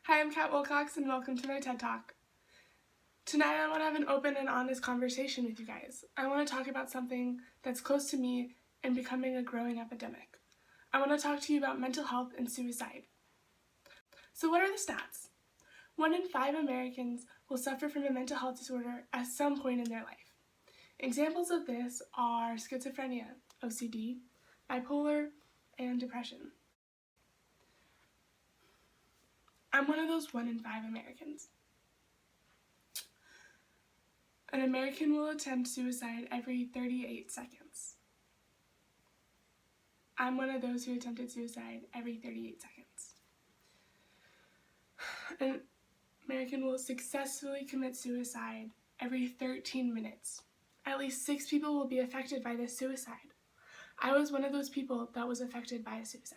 Hi, I'm Kat Wilcox and welcome to my TED Talk. Tonight I want to have an open and honest conversation with you guys. I want to talk about something that's close to me and becoming a growing epidemic. I want to talk to you about mental health and suicide. So what are the stats? 1 in 5 Americans will suffer from a mental health disorder at some point in their life. Examples of this are schizophrenia, OCD, bipolar, and depression. I'm one of those 1 in 5 Americans. An American will attempt suicide every 38 seconds. I'm one of those who attempted suicide every 38 seconds. An American will successfully commit suicide every 13 minutes. At least 6 people will be affected by this suicide. I was one of those people that was affected by a suicide.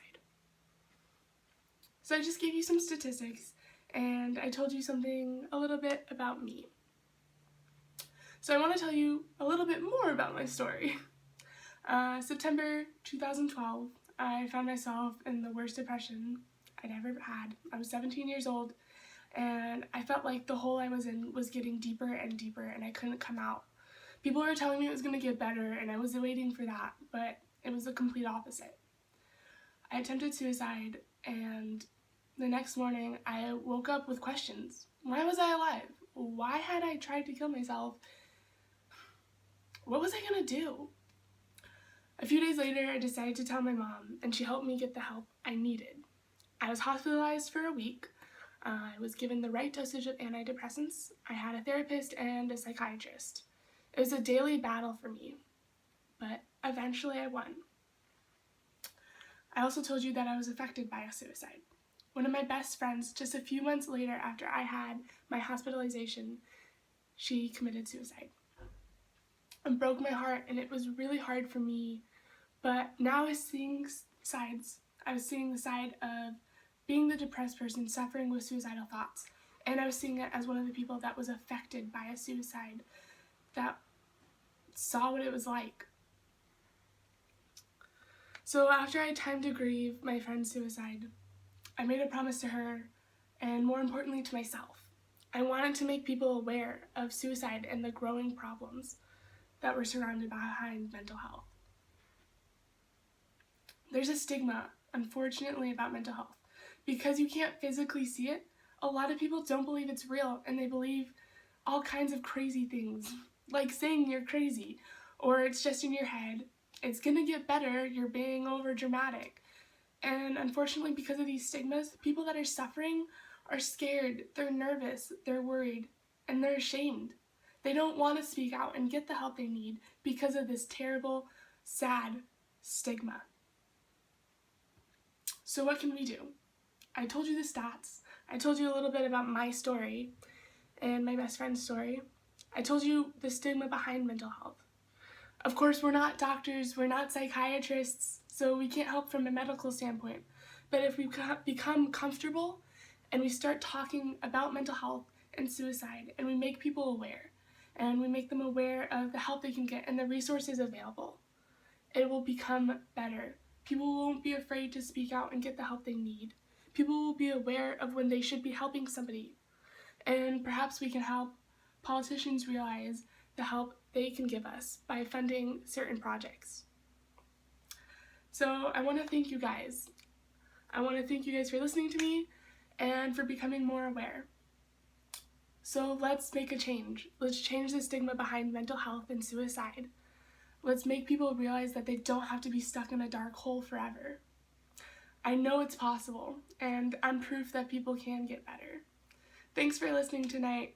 So I just gave you some statistics and I told you something a little bit about me. So I want to tell you a little bit more about my story. September 2012, I found myself in the worst depression I'd ever had. I was 17 years old and I felt like the hole I was in was getting deeper and deeper and I couldn't come out. People were telling me it was going to get better and I was waiting for that, but it was the complete opposite. I attempted suicide and the next morning I woke up with questions. Why was I alive? Why had I tried to kill myself? What was I going to do? A few days later, I decided to tell my mom, and she helped me get the help I needed. I was hospitalized for a week. I was given the right dosage of antidepressants. I had a therapist and a psychiatrist. It was a daily battle for me, but eventually I won. I also told you that I was affected by a suicide. One of my best friends, just a few months later after I had my hospitalization, she committed suicide. It broke my heart and it was really hard for me, but now I was seeing sides. I was seeing the side of being the depressed person suffering with suicidal thoughts, and I was seeing it as one of the people that was affected by a suicide, that saw what it was like. So after I had time to grieve my friend's suicide, I made a promise to her, and more importantly to myself. I wanted to make people aware of suicide and the growing problems that were surrounded behind mental health. There's a stigma, unfortunately, about mental health. Because you can't physically see it, a lot of people don't believe it's real, and they believe all kinds of crazy things, like saying you're crazy, or it's just in your head, it's gonna get better, you're being over dramatic. And unfortunately, because of these stigmas, people that are suffering are scared, they're nervous, they're worried, and they're ashamed. They don't want to speak out and get the help they need because of this terrible, sad stigma. So what can we do? I told you the stats. I told you a little bit about my story and my best friend's story. I told you the stigma behind mental health. Of course, we're not doctors, we're not psychiatrists, so we can't help from a medical standpoint. But if we become comfortable and we start talking about mental health and suicide and we make people aware, and we make them aware of the help they can get and the resources available, it will become better. People won't be afraid to speak out and get the help they need. People will be aware of when they should be helping somebody. And perhaps we can help politicians realize the help they can give us by funding certain projects. So I want to thank you guys. I want to thank you guys for listening to me and for becoming more aware. So let's make a change. Let's change the stigma behind mental health and suicide. Let's make people realize that they don't have to be stuck in a dark hole forever. I know it's possible, and I'm proof that people can get better. Thanks for listening tonight.